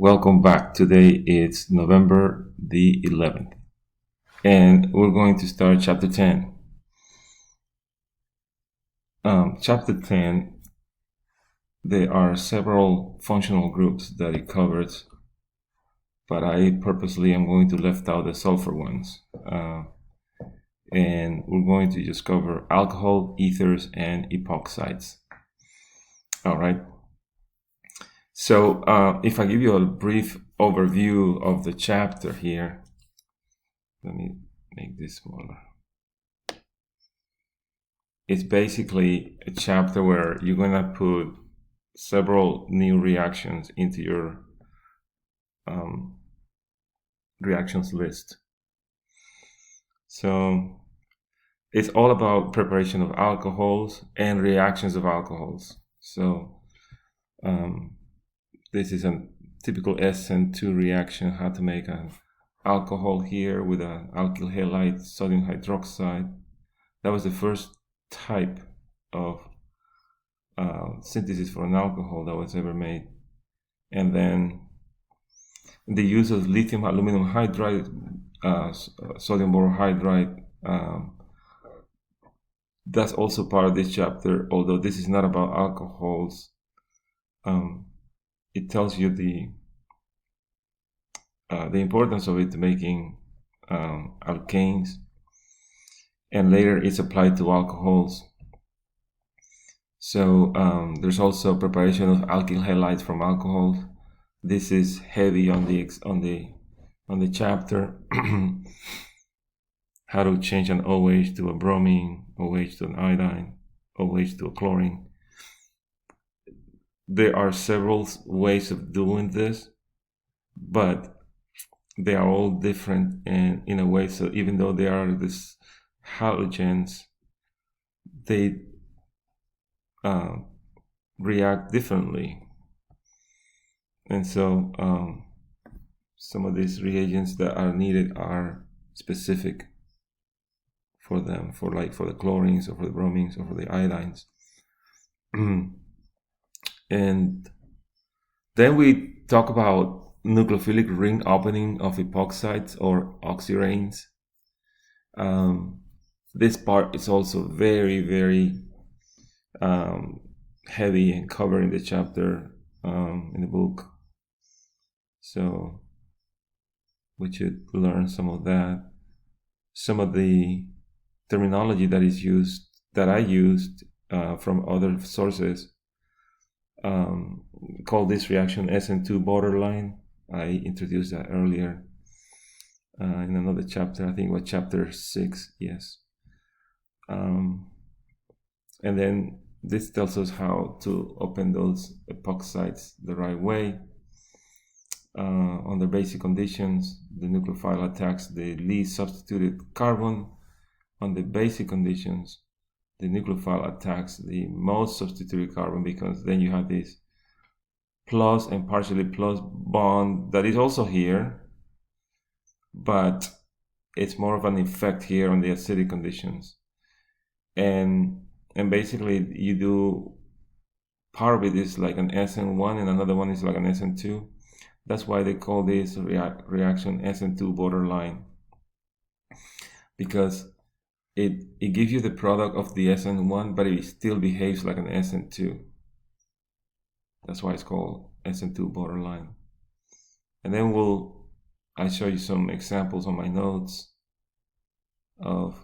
Welcome back. Today it's November the 11th, and we're going to start chapter 10. Chapter 10, there are several functional groups that it covers, but I purposely am going to left out the sulfur ones. And we're going to just cover alcohol, ethers, and epoxides. All right. So if I give you a brief overview of the chapter here, let me make this smaller. It's basically a chapter where you're going to put several new reactions into your reactions list. So it's all about preparation of alcohols and reactions of alcohols. So this is a typical SN2 reaction, how to make an alcohol here with an alkyl halide, sodium hydroxide. That was the first type of synthesis for an alcohol that was ever made. And then the use of lithium aluminum hydride, sodium borohydride, that's also part of this chapter, although this is not about alcohols. It tells you the importance of it to making alkanes, and later it's applied to alcohols. So there's also preparation of alkyl halides from alcohols. This is heavy on the chapter. How to change an OH to a bromine, OH to an iodine, OH to a chlorine. There are several ways of doing this, but they are all different and in a way. So even though they are these halogens, they react differently. And so some of these reagents that are needed are specific for them, for the chlorines or for the bromines or for the iodines. And then we talk about nucleophilic ring opening of epoxides or oxiranes. This part is also very, very heavy and covered in the chapter, in the book. So we should learn some of that. Some of the terminology that I used from other sources, call this reaction SN2 borderline. I introduced that earlier in another chapter. I think it was chapter 6. Yes. And then this tells us how to open those epoxides the right way. Under basic conditions, the nucleophile attacks the least substituted carbon. Under basic conditions, the nucleophile attacks the most substituted carbon, because then you have this plus and partially plus bond that is also here, but it's more of an effect here on the acidic conditions. And basically you do, part of it is like an SN1 and another one is like an SN2. That's why they call this reaction SN2 borderline, because it gives you the product of the SN1, but it still behaves like an SN2. That's why it's called SN2 borderline. And then I show you some examples on my notes of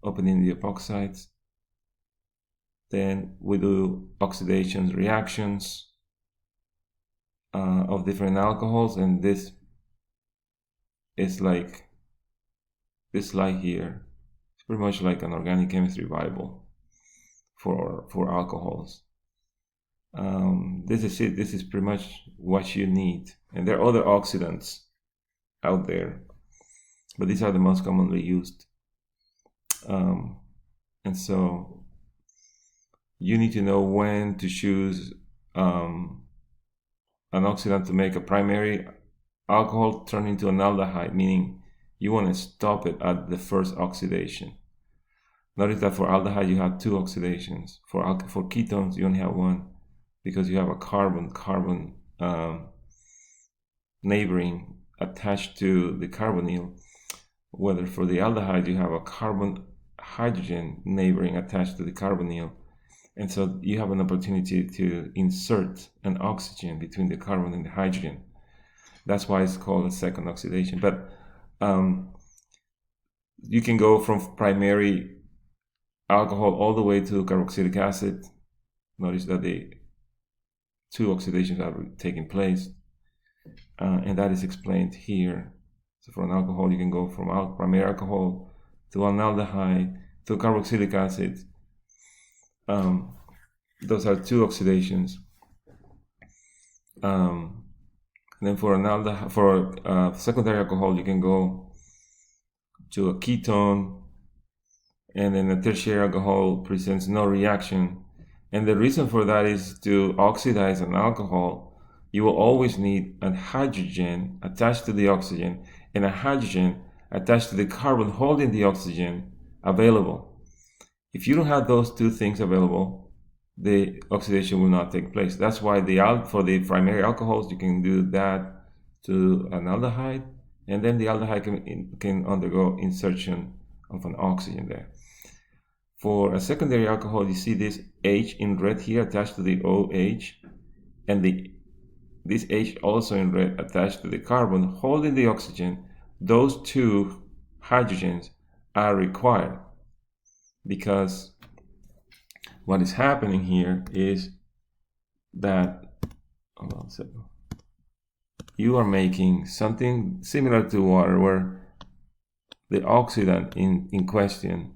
opening the epoxides. Then we do oxidation reactions of different alcohols, and this is like this slide here. It's pretty much like an organic chemistry Bible for alcohols. This is it. This is pretty much what you need. And there are other oxidants out there, but these are the most commonly used. And so you need to know when to choose an oxidant to make a primary alcohol turn into an aldehyde, meaning you want to stop it at the first oxidation. Notice that for aldehyde you have 2 oxidations. For ketones you only have 1, because you have a carbon neighboring attached to the carbonyl, whether for the aldehyde you have a carbon hydrogen neighboring attached to the carbonyl, and so you have an opportunity to insert an oxygen between the carbon and the hydrogen. That's why it's called a second oxidation. But you can go from primary alcohol all the way to carboxylic acid. Notice that the two oxidations are taking place, and that is explained here. So for an alcohol, you can go from primary alcohol to an aldehyde to carboxylic acid. Those are two oxidations. Then for secondary alcohol, you can go to a ketone, and then a tertiary alcohol presents no reaction. And the reason for that is to oxidize an alcohol, you will always need a hydrogen attached to the oxygen and a hydrogen attached to the carbon holding the oxygen available. If you don't have those two things available, the oxidation will not take place. That's why for the primary alcohols, you can do that to an aldehyde, and then the aldehyde can undergo insertion of an oxygen there. For a secondary alcohol, you see this H in red here attached to the OH, and this H also in red attached to the carbon holding the oxygen. Those two hydrogens are required, because what is happening here is that, hold on a second, you are making something similar to water, where the oxidant in question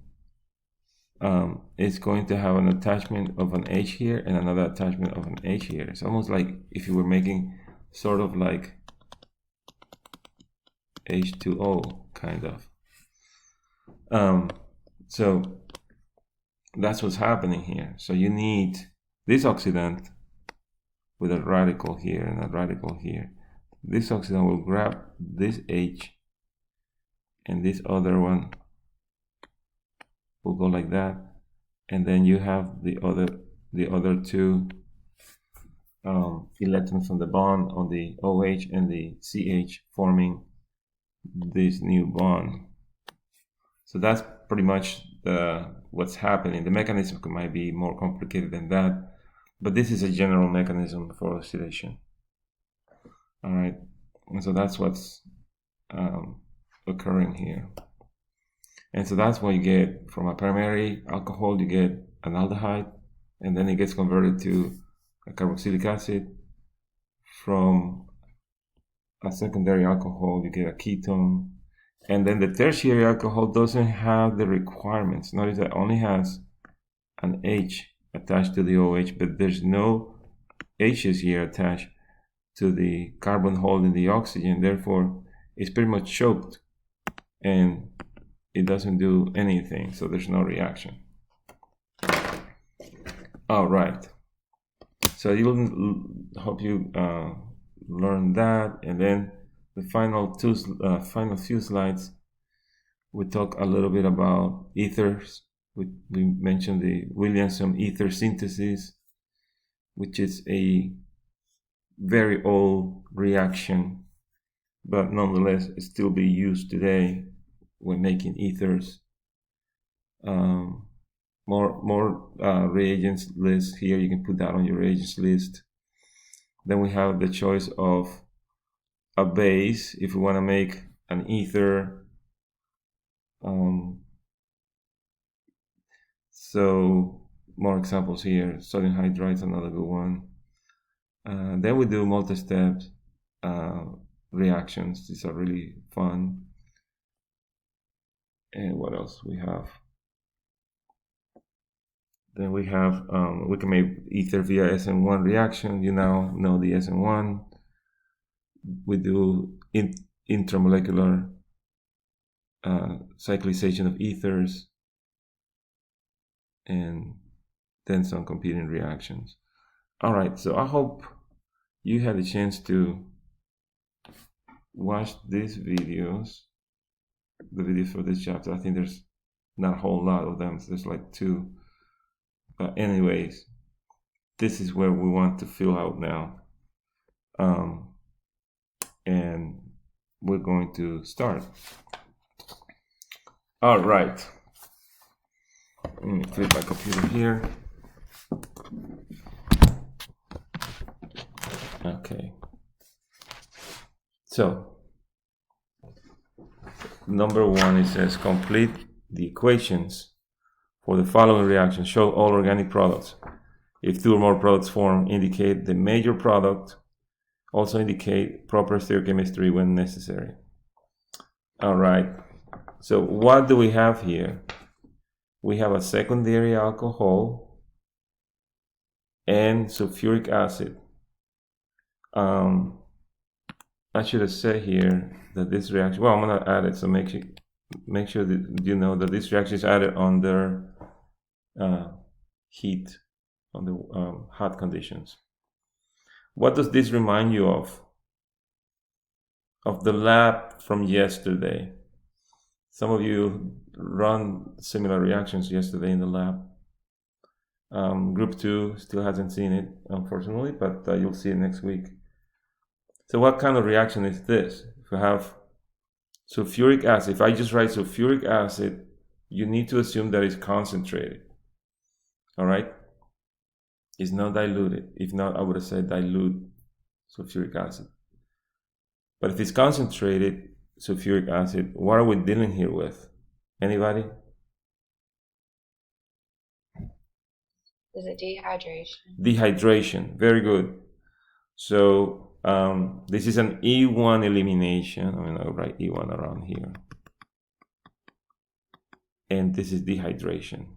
is going to have an attachment of an H here and another attachment of an H here. It's almost like if you were making sort of like H2O kind of. So that's what's happening here. So you need this oxidant with a radical here and a radical here. This oxidant will grab this H, and this other one will go like that, and then you have the other two electrons on the bond on the OH and the CH forming this new bond. So that's pretty much what's happening. The mechanism might be more complicated than that, but this is a general mechanism for oxidation. All right, and so that's what's occurring here. And so that's what you get from a primary alcohol. You get an aldehyde, and then it gets converted to a carboxylic acid. From a secondary alcohol, you get a ketone. And then the tertiary alcohol doesn't have the requirements. Notice that it only has an H attached to the OH, but there's no H's here attached to the carbon holding the oxygen. Therefore, it's pretty much choked, and it doesn't do anything, so there's no reaction. All right. So hope you learn that, and then the final few slides, we talk a little bit about ethers. We mentioned the Williamson ether synthesis, which is a very old reaction, but nonetheless it still be used today when making ethers. More reagents list here. You can put that on your reagents list. Then we have the choice of a base if we want to make an ether. So more examples here. Sodium hydride is another good one. Then we do multi-step reactions. These are really fun. And what else we have? Then we have, we can make ether via SN1 reaction. You now know the SN1. We do intramolecular cyclization of ethers, and then some competing reactions. All right, so I hope you had a chance to watch these videos, the videos for this chapter. I think there's not a whole lot of them. So there's like 2. But anyways, this is where we want to fill out now. And we're going to start. All right. Let me flip my computer here. Okay. So, number one, it says complete the equations for the following reactions. Show all organic products. If two or more products form, indicate the major product. Also indicate proper stereochemistry when necessary. All right. So what do we have here? We have a secondary alcohol and sulfuric acid. I should have said here that this reaction, well, I'm going to add it, so make sure that you know that this reaction is added under heat, under hot conditions. What does this remind you of? Of the lab from yesterday. Some of you run similar reactions yesterday in the lab. Group 2 still hasn't seen it, unfortunately, but you'll see it next week. So what kind of reaction is this? If you have sulfuric acid, if I just write sulfuric acid, you need to assume that it's concentrated. All right? It's not diluted. If not, I would have said dilute sulfuric acid. But if it's concentrated sulfuric acid, what are we dealing here with? Anybody? Is it dehydration? Dehydration. Very good. So this is an E1 elimination. I'm going to write E1 around here. And this is dehydration.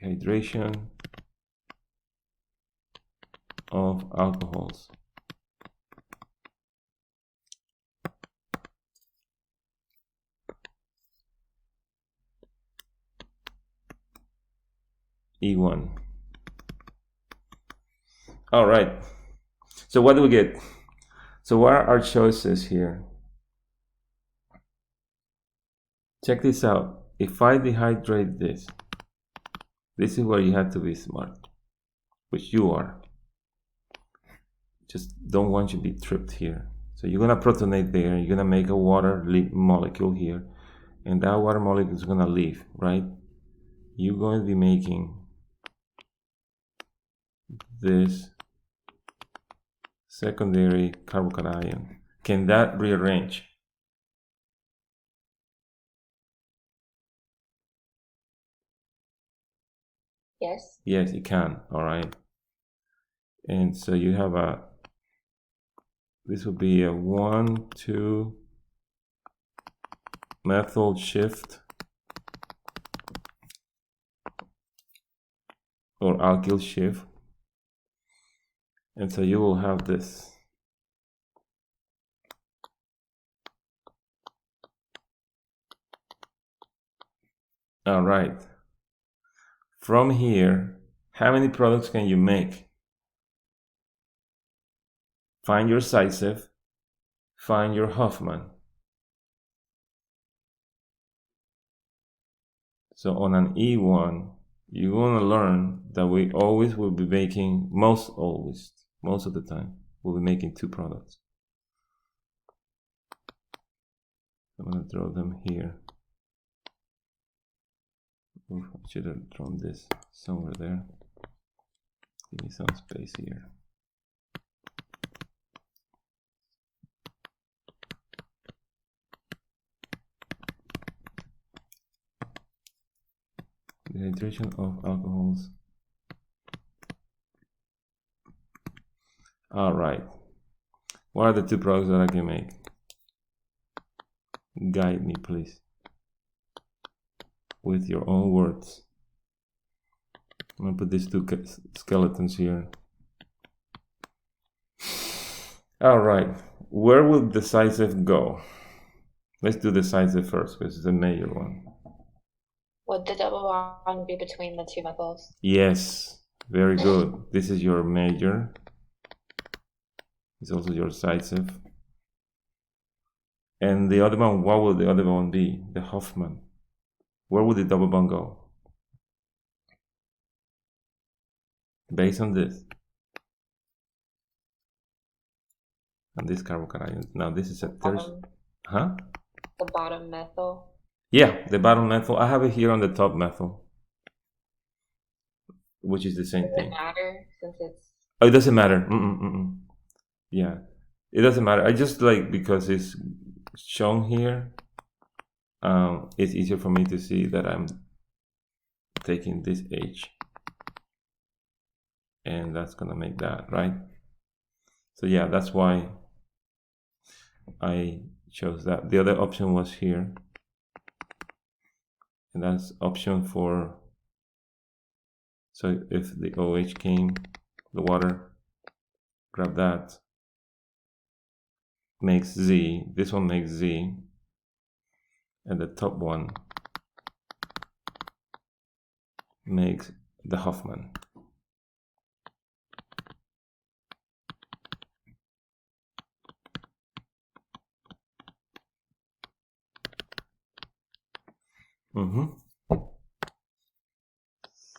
Dehydration of alcohols. E1. All right. So what do we get? So what are our choices here? Check this out. If I dehydrate this is where you have to be smart, which you are. Just don't want you to be tripped here. So you're going to protonate there. You're going to make a water molecule here. And that water molecule is going to leave, right? You're going to be making this secondary carbocation. Can that rearrange? Yes. Yes, it can. All right. And so you have this would be a 1,2 methyl shift or alkyl shift. And so you will have this. All right. From here, how many products can you make? Find your Zaitsev, find your Hoffman. So on an E1, you're going to learn that we always will be making, most of the time, we'll be making two products. I'm going to throw them here. Oof, I should have thrown this somewhere there. Give me some space here. Dehydration of alcohols. All right. What are the two products that I can make? Guide me, please, with your own words. I'm gonna put these two skeletons here. All right. Where will the Zaitsev go? Let's do the Zaitsev first, because it's the major one. Would the double bond be between the two methyls? Yes, very good. This is your major. It's also your Zaitsev. And the other one, what will the other one be? The Hoffman. Where would the double bond go? Based on this. and this carbocation. Now this is a Bottom, the bottom methyl. Yeah, the bottom methyl. I have it here on the top methyl, which is the same Does thing. it matter since it's? Oh, it doesn't matter. Yeah, it doesn't matter. I just like because it's shown here. It's easier for me to see that I'm taking this H, and that's gonna make that, right? So yeah, that's why I chose that. The other option was here, and that's option for. So if the OH came, the water, grab that, makes Z, this one makes Z, and the top one makes the Hoffman.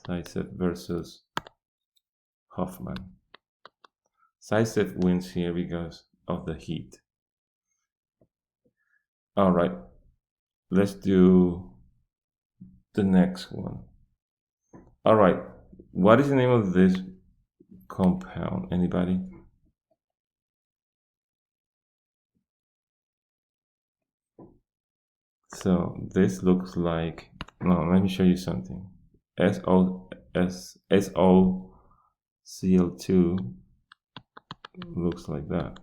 Zaitsev versus Hoffman. Zaitsev wins here because of the heat. All right, let's do the next one. All right, what is the name of this compound? Anybody? So this looks like, no, let me show you something. SOCl2 looks like that.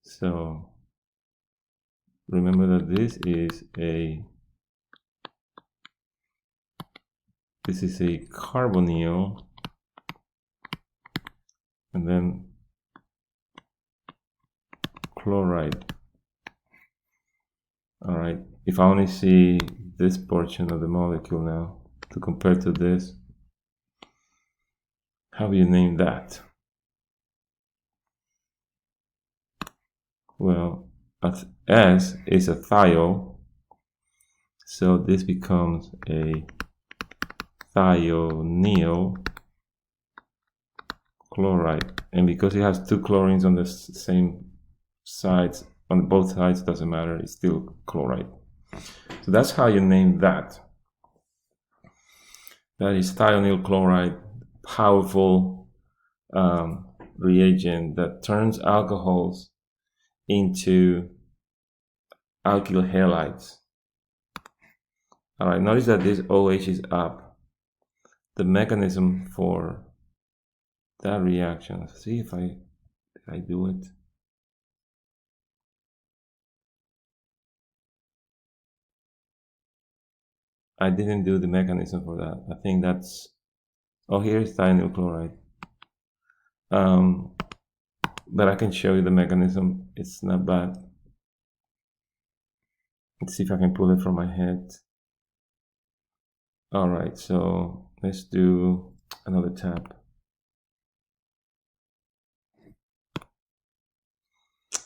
So remember that this is a carbonyl, and then chloride. All right, if I only see this portion of the molecule now to compare to this, how do you name that? Well, S is a thiol, so this becomes a thionyl chloride, and because it has two chlorines on the same sides, on both sides, doesn't matter, it's still chloride. So that's how you name that. That is thionyl chloride, powerful reagent that turns alcohols into alkyl halides. All right, notice that this OH is up. The mechanism for that reaction, see if I do it. I didn't do the mechanism for that. I think that's, oh, here's thionyl chloride. But I can show you the mechanism. It's not bad. Let's see if I can pull it from my head. All right, so let's do another tab.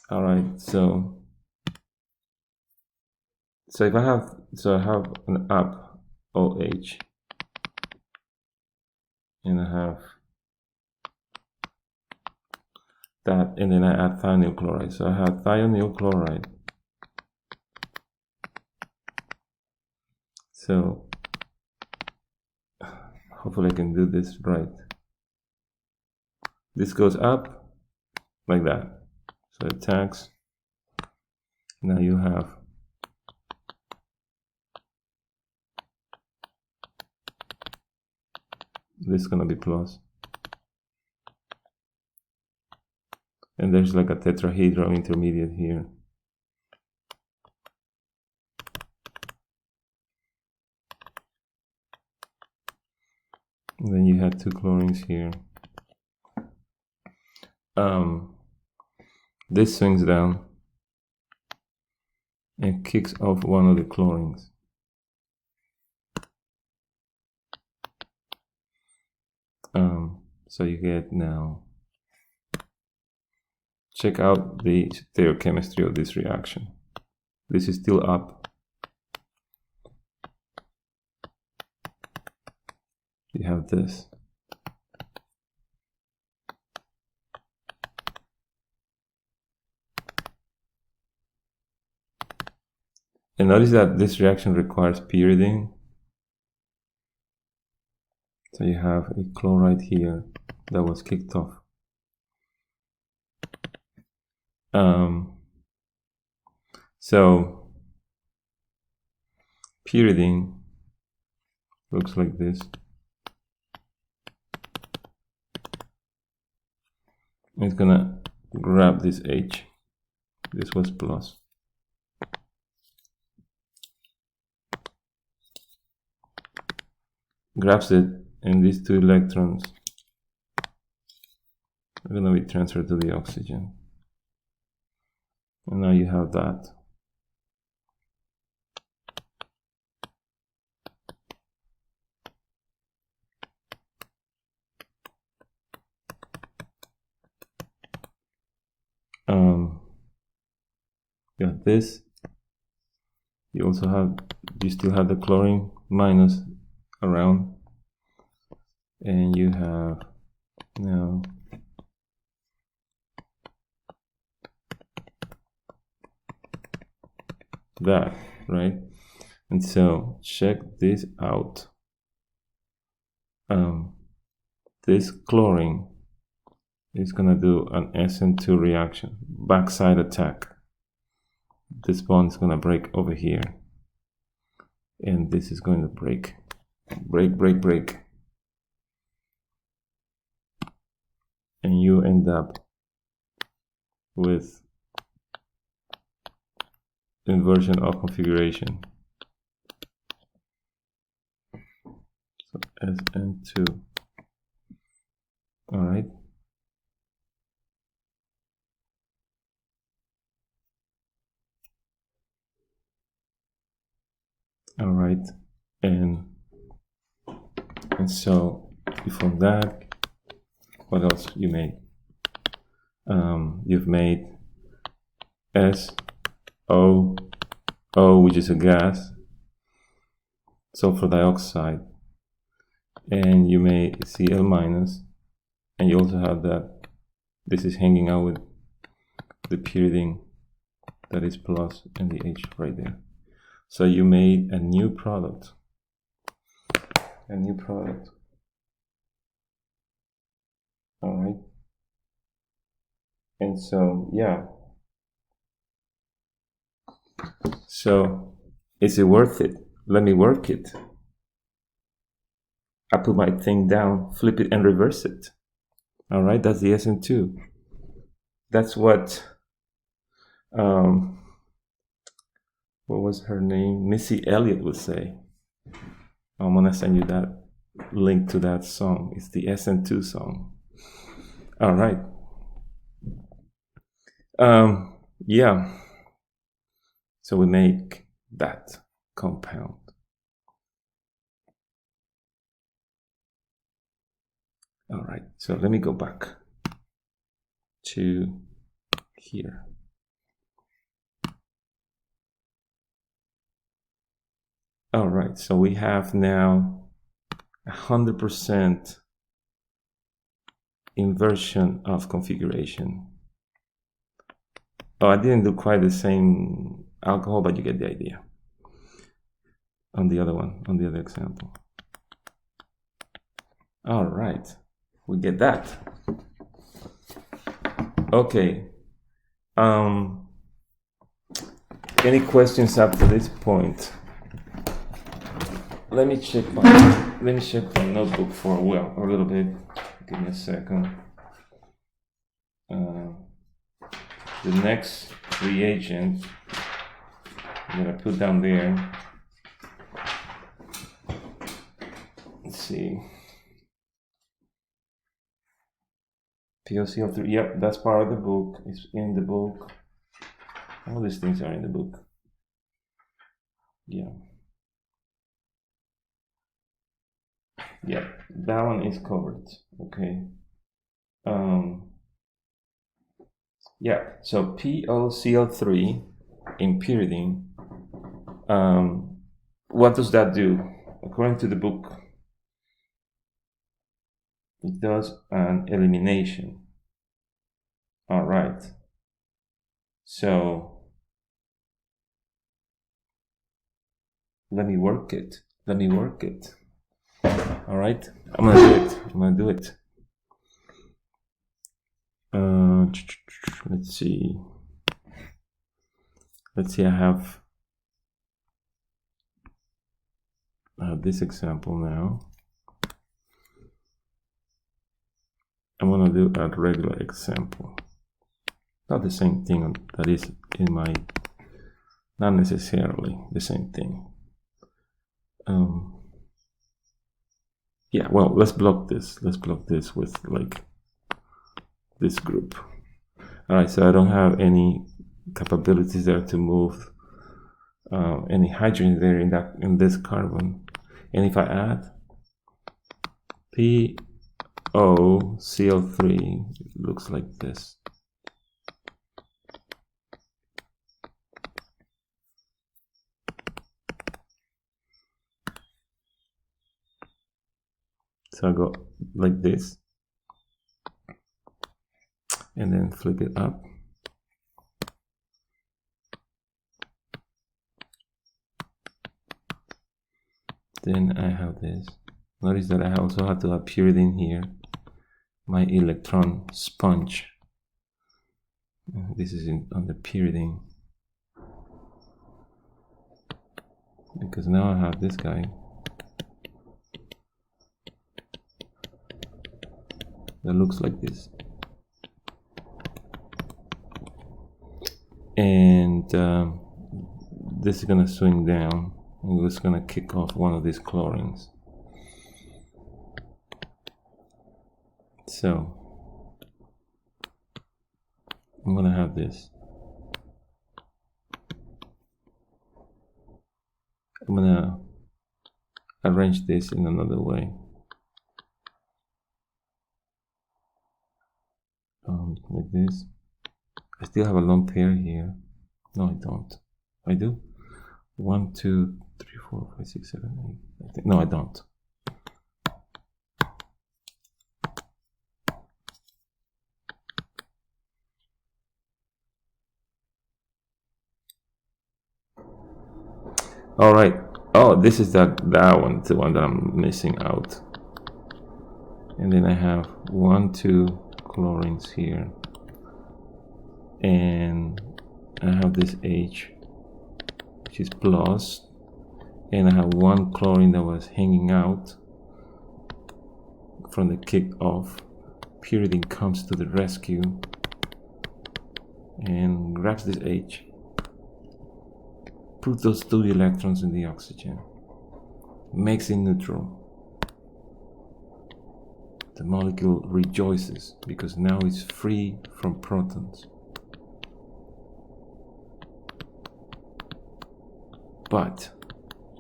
All right, so if I have, I have an up OH, and I have that, and then I add thionyl chloride. So I have thionyl chloride. So hopefully I can do this right. This goes up like that. So it tags. Now you have this is gonna be plus. And there's like a tetrahedral intermediate here. And then you have two chlorines here. This swings down and kicks off one of the chlorines. So you get now, check out the stereochemistry of this reaction. This is still up. You have this. notice that this reaction requires pyridine. So you have a chloride here that was kicked off. So pyridine looks like this. It's gonna grab this H. This was plus. Grabs it, and these two electrons are going to be transferred to the oxygen. And now you have that. You got this. You still have the chlorine minus around, and you have now that, right? And so check this out. This chlorine is gonna do an SN2 reaction, backside attack. This bond is gonna break over here, and this is going to break. And you end up with inversion of configuration. So SN2. All right. All right, and so from that, what else you made? You've made SO, which is a gas, sulfur dioxide, and you made Cl minus, and you also have that. This is hanging out with the pyridine that is plus, and the H right there. So you made a new product. All right. And so, yeah. So, is it worth it? Let me work it. I put my thing down, flip it, and reverse it. All right, that's the SN2. That's what was her name? Missy Elliott would say. I'm gonna send you that link to that song. It's the SN2 song. All right. Yeah. So we make that compound. All right. So let me go back to here. All right, so we have now 100% inversion of configuration. Oh, I didn't do quite the same alcohol, but you get the idea. On the other one, on the other example. All right, we get that. Okay. Any questions up to this point? Let me check my notebook for a little bit. Give me a second. The next reagent I'm gonna put down there. Let's see. POCl3. Yep, that's part of the book. It's in the book. All these things are in the book. Yeah. Yeah, that one is covered. Okay. Yeah, so POCl3 in pyridine. What does that do? According to the book, it does an elimination. All right. So Let me work it. Let me work it. All right, I'm gonna do it. I'm gonna do it. Let's see. Let's see. I have this example now. I'm gonna do a regular example. Not the same thing that is in my. Not necessarily the same thing. Yeah, well, let's block this. Let's block this with like this group. All right, so I don't have any capabilities there to move any hydrogen there in this carbon. And if I add POCl3, it looks like this. So I go like this, and then flip it up. Then I have this. Notice that I also have to have pyridine here, my electron sponge. This is on the pyridine. Because now I have this guy. That looks like this. And this is gonna swing down, and it's gonna kick off one of these chlorines. So I'm gonna have this. I'm gonna arrange this in another way. Like this. I still have a lone pair here. No, I don't. I do. 1, 2, 3, 4, 5, 6, 7, 8. I think. No, I don't. All right. Oh, this is that one, the one that I'm missing out. And then I have 1, 2 chlorines here, and I have this H, which is plus, and I have one chlorine that was hanging out from the kick off. Pyridine comes to the rescue and grabs this H, puts those 2 electrons in the oxygen, makes it neutral. The molecule rejoices because now it's free from protons. But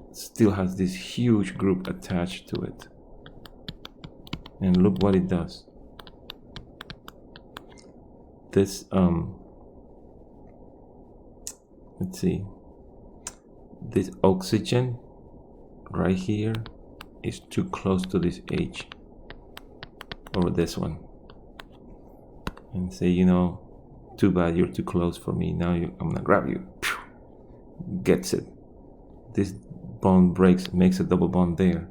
it still has this huge group attached to it. And look what it does. This, let's see, this oxygen right here is too close to this H. Or this one, and say, you know, too bad, you're too close for me. Now I'm gonna grab you. Gets it. This bond breaks, makes a double bond there,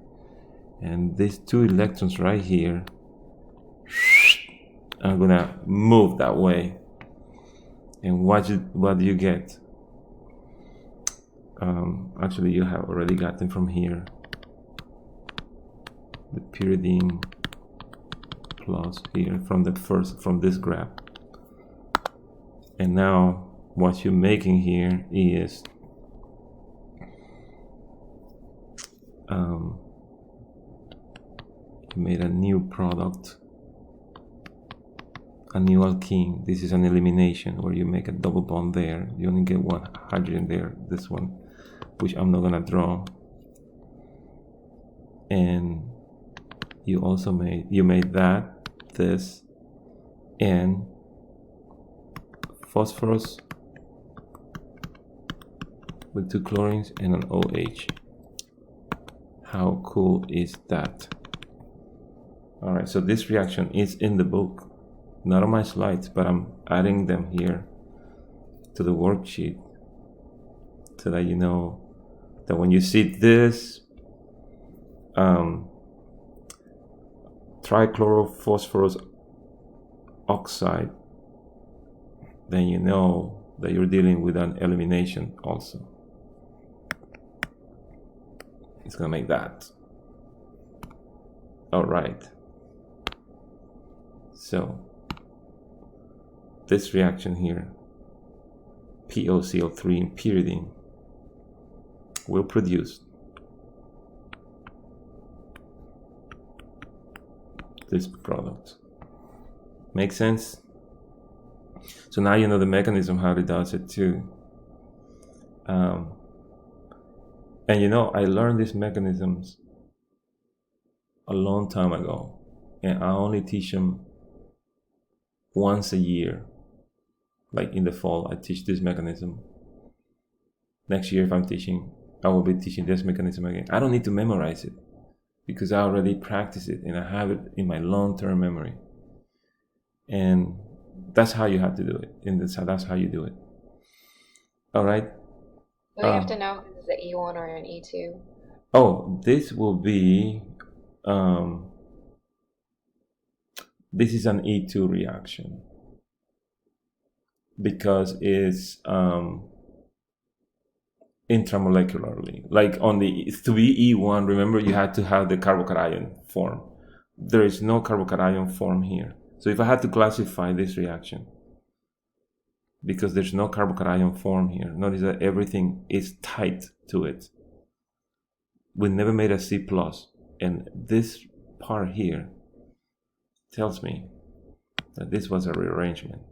and these 2 electrons right here, I'm gonna move that way. And what do you get? Actually, you have already gotten from here the pyridine plus here from this graph. And now what you're making here is you made a new product, a new alkene. This is an elimination where you make a double bond there. You only get 1 hydrogen there, this one, which I'm not gonna draw. And you also made this, and phosphorus with 2 chlorines and an OH. How cool is that? All right, so this reaction is in the book, not on my slides, but I'm adding them here to the worksheet so that you know that when you see this trichlorophosphorus oxide, then you know that you're dealing with an elimination also. It's gonna make that. All right. So this reaction here, POCl3 in pyridine, will produce this product. Make sense? So now you know the mechanism how it does it too. And you know, I learned these mechanisms a long time ago, and I only teach them once a year. Like in the fall, I teach this mechanism. Next year, if I'm teaching, I will be teaching this mechanism again. I don't need to memorize it because I already practice it and I have it in my long-term memory. And that's how you have to do it. And that's how you do it. All right. Do we have to know if it's an E1 or an E2? Oh, this will be, this is an E2 reaction because it's intramolecularly. Like on the, to be E1, remember you had to have the carbocation form. There is no carbocation form here. So if I had to classify this reaction, because there's no carbocation form here, notice that everything is tight to it. We never made a C+, and this part here tells me that this was a rearrangement,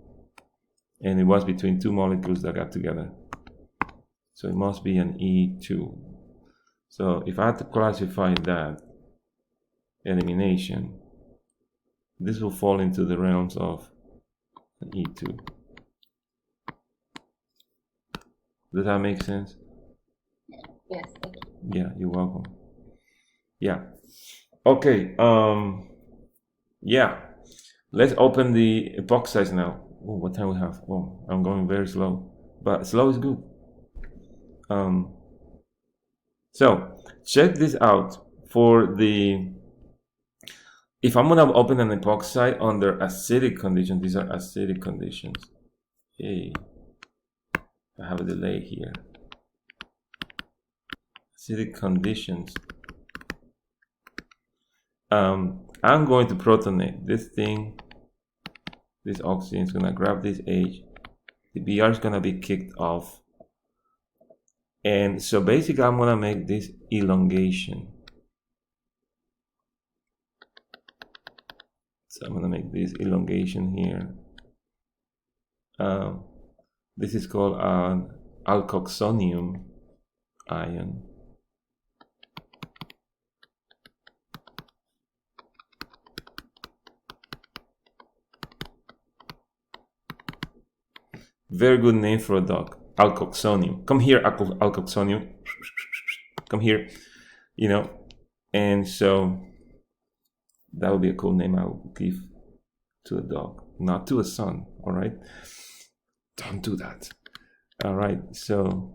and it was between two molecules that got together. So it must be an E2. So if I had to classify that elimination, this will fall into the realms of an E2. Does that make sense? Yes, thank you. Yeah, you're welcome. Yeah. Okay. Yeah. Let's open the epoxides now. Oh, what time we have? Oh, I'm going very slow, but slow is good. So check this out for the. If I'm gonna open an epoxide under acidic conditions, these are acidic conditions. Hey, I have a delay here. Acidic conditions. I'm going to protonate this thing. This oxygen is gonna grab this H. The Br is gonna be kicked off. And so basically I'm gonna make this elongation. So I'm gonna make this elongation here. This is called an alkoxonium ion. Very good name for a dog, alkoxonium. Come here, alkoxonium. Come here, you know. And so that would be a cool name I would give to a dog, not to a son. All right, don't do that. All right, so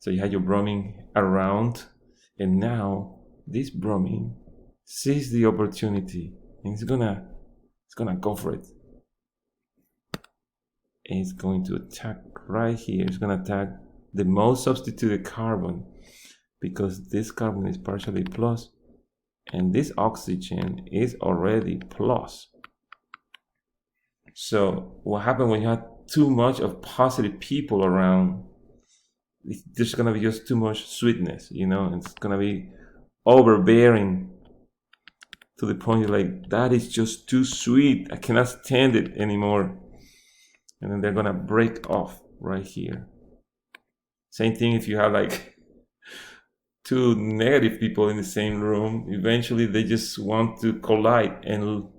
you had your bromine around, and now this bromine sees the opportunity, and it's gonna go for it. And it's going to attack right here. It's going to attack the most substituted carbon because this carbon is partially plus and this oxygen is already plus. So what happened when you have too much of positive people around, there's going to be just too much sweetness, you know, it's going to be overbearing to the point you're like, that is just too sweet. I cannot stand it anymore. And then they're gonna break off right here. Same thing if you have like two negative people in the same room, eventually they just want to collide and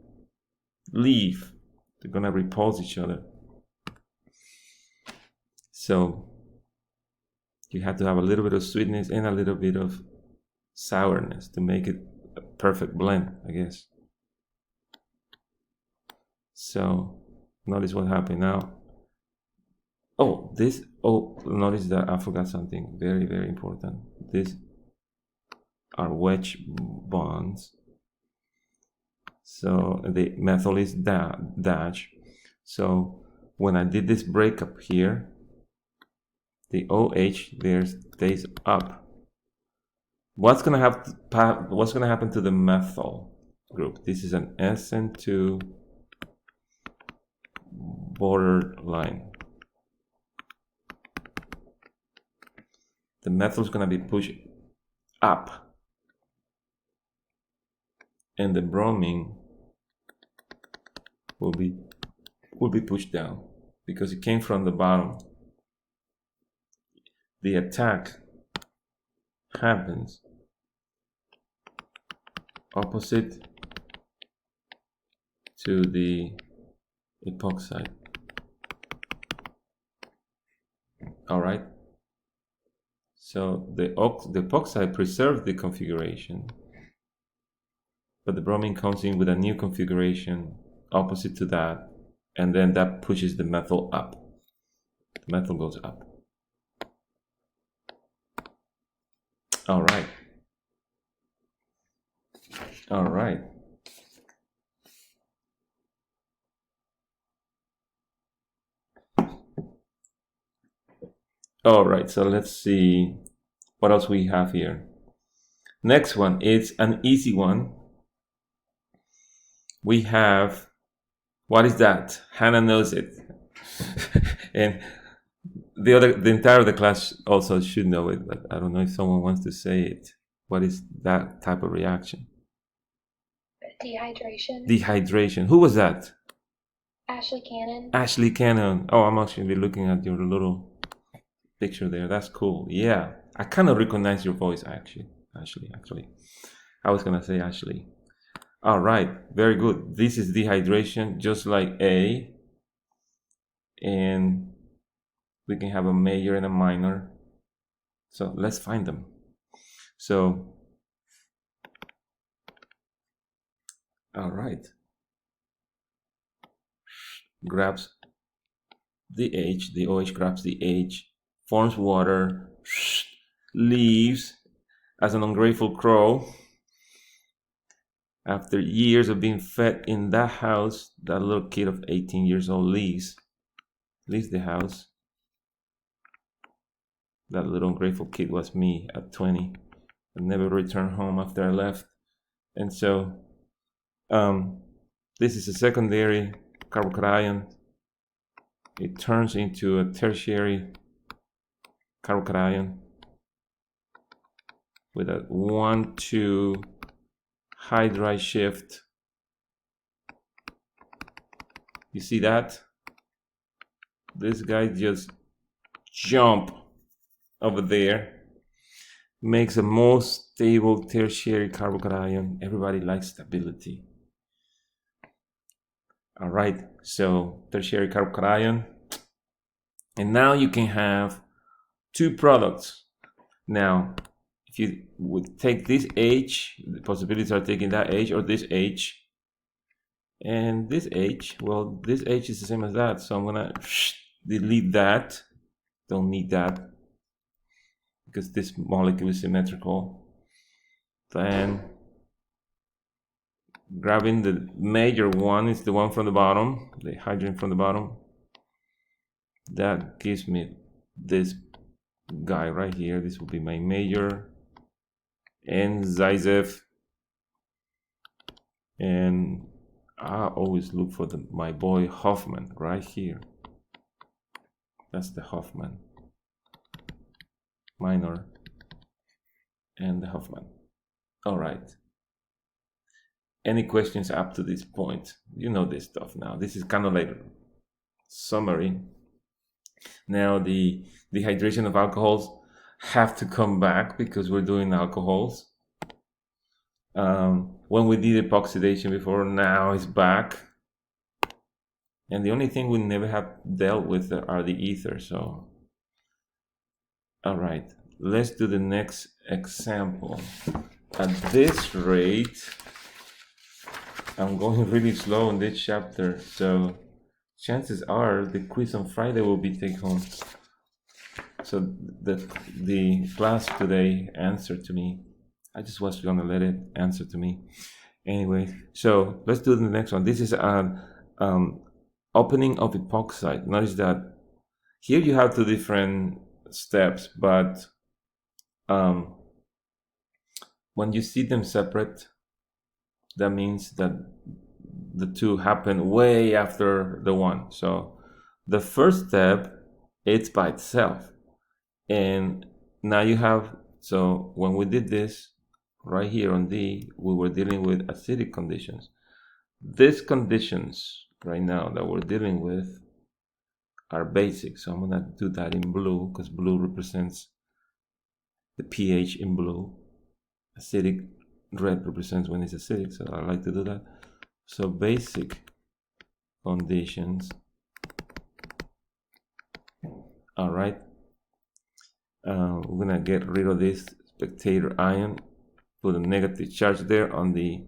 leave. They're gonna repulse each other. So you have to have a little bit of sweetness and a little bit of sourness to make it a perfect blend, I guess. So notice what happened now. Notice that I forgot something very, very important. These are wedge bonds. So the methyl is dash. So when I did this breakup here, the OH there stays up. What's gonna happen to the methyl group? This is an SN2 borderline. The methyl is gonna be pushed up, and the bromine will be pushed down because it came from the bottom. The attack happens opposite to the epoxide. All right. So the epoxide preserves the configuration, but the bromine comes in with a new configuration opposite to that, and then that pushes the methyl up. The methyl goes up. All right. All right. All right, so let's see what else we have here. Next one is an easy one. We have, what is that? Hannah knows it. And the entire of the class also should know it, but I don't know if someone wants to say it. What is that type of reaction? Dehydration. Dehydration. Who was that? Ashley Cannon. Ashley Cannon. Oh, I'm actually looking at your little picture there. That's cool. Yeah, I kind of recognize your voice actually. I was gonna say Ashley. All right, very good. This is dehydration, just like A, and we can have a major and a minor. So let's find them. So, all right, grabs the H, the OH grabs the H, forms water, leaves as an ungrateful crow. After years of being fed in that house, that little kid of 18 years old leaves the house. That little ungrateful kid was me at 20. I never returned home after I left. And so this is a secondary carbocation. It turns into a tertiary carbocation with a 1,2 hydride shift. You see that? This guy just jump over there, makes a more stable tertiary carbocation. Everybody likes stability. All right, so tertiary carbocation. And now you can have two products. Now, if you would take this H, the possibilities are taking that H or this H, and this H, well, this H is the same as that, so I'm gonna delete that. Don't need that because this molecule is symmetrical. Then grabbing the major one is the one from the bottom, the hydrogen from the bottom. That gives me this guy right here. This will be my major, and Zizef. And I always look for my boy Hoffman right here. That's the Hoffman minor and the Hoffman. All right. Any questions up to this point? You know this stuff now. This is kind of like summary. Now the dehydration of alcohols have to come back because we're doing alcohols. When we did epoxidation before, now it's back. And the only thing we never have dealt with are the ethers. So, all right, let's do the next example. At this rate, I'm going really slow in this chapter, so chances are the quiz on Friday will be take home. So the class today answered to me. I just was gonna let it answer to me. Anyway, so let's do the next one. This is an opening of epoxide. Notice that here you have two different steps, but when you see them separate, that means that the two happen way after the one. So the first step, it's by itself. And now you have, so when we did this right here on D, we were dealing with acidic conditions. These conditions right now that we're dealing with are basic. So I'm gonna do that in blue because blue represents the pH in blue. Acidic red represents when it's acidic, so I like to do that. So basic conditions. All right. We're gonna get rid of this spectator ion, put a negative charge there on the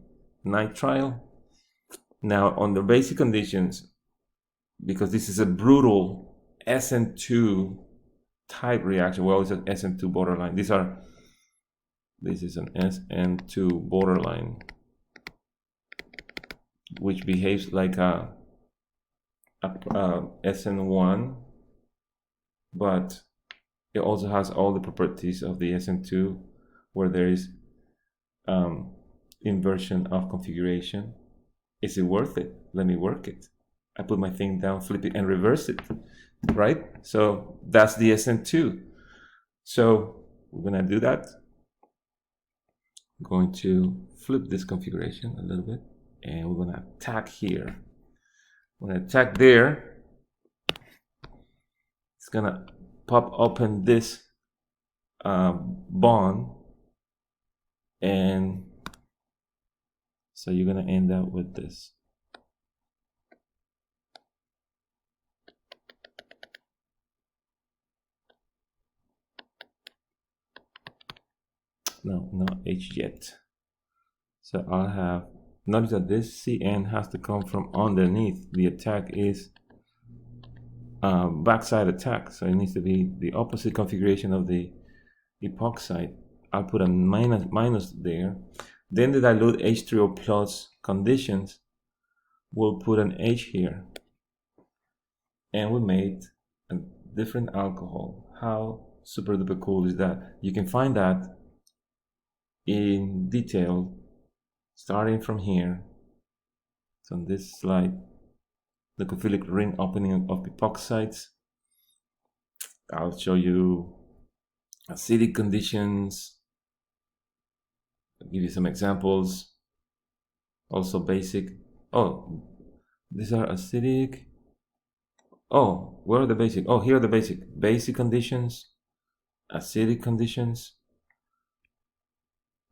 nitrile. Now on the basic conditions, because this is a brutal SN2 type reaction, well, it's an SN2 borderline. This is an SN2 borderline, which behaves like a SN1, but it also has all the properties of the SN2, where there is inversion of configuration. Is it worth it? Let me work it. I put my thing down, flip it, and reverse it, right? So that's the SN2. So we're gonna do that. I'm going to flip this configuration a little bit, and we're gonna attack here. When I attack there, it's gonna pop open this bond, and so you're gonna end up with this. No H yet. So I'll have, notice that this CN has to come from underneath. The attack is backside attack, so it needs to be the opposite configuration of the epoxide. I'll put a minus there. Then the dilute H3O plus conditions, we'll put an H here, and we made a different alcohol. How super duper cool is that? You can find that in detail starting from here. So on this slide, the lipophilic ring opening of epoxides. I'll show you acidic conditions. I'll give you some examples. Also basic. Oh, these are acidic. Oh, where are the basic? Oh, here are the basic conditions, acidic conditions,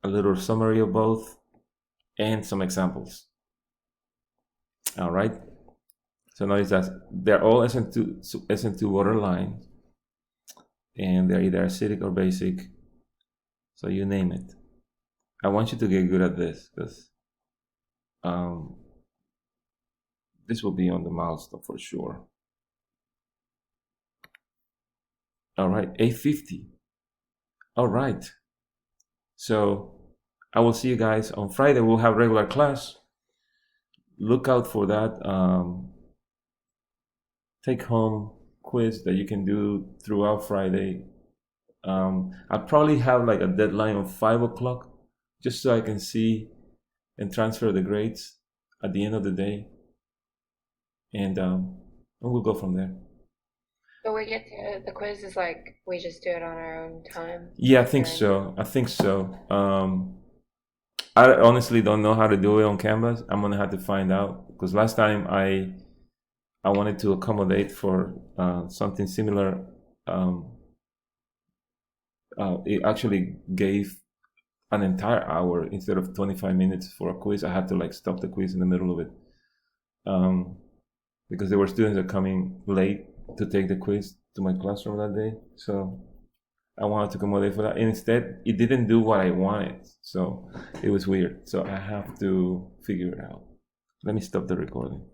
a little summary of both, and some examples. All right. So notice that they're all SN2 water lines, and they're either acidic or basic. So you name it. I want you to get good at this, because this will be on the milestone for sure. All right, 850. All right. So I will see you guys on Friday. We'll have regular class. Look out for that take-home quiz that you can do throughout Friday. I'll probably have like a deadline of 5 o'clock, just so I can see and transfer the grades at the end of the day, and we'll go from there. But we get to, the quiz is like, we just do it on our own time? Yeah, I think so. I honestly don't know how to do it on Canvas. I'm gonna have to find out, because last time I wanted to accommodate for something similar. It actually gave an entire hour instead of 25 minutes for a quiz. I had to like stop the quiz in the middle of it, because there were students that coming late to take the quiz to my classroom that day. So I wanted to accommodate for that. And instead, it didn't do what I wanted. So it was weird. So I have to figure it out. Let me stop the recording.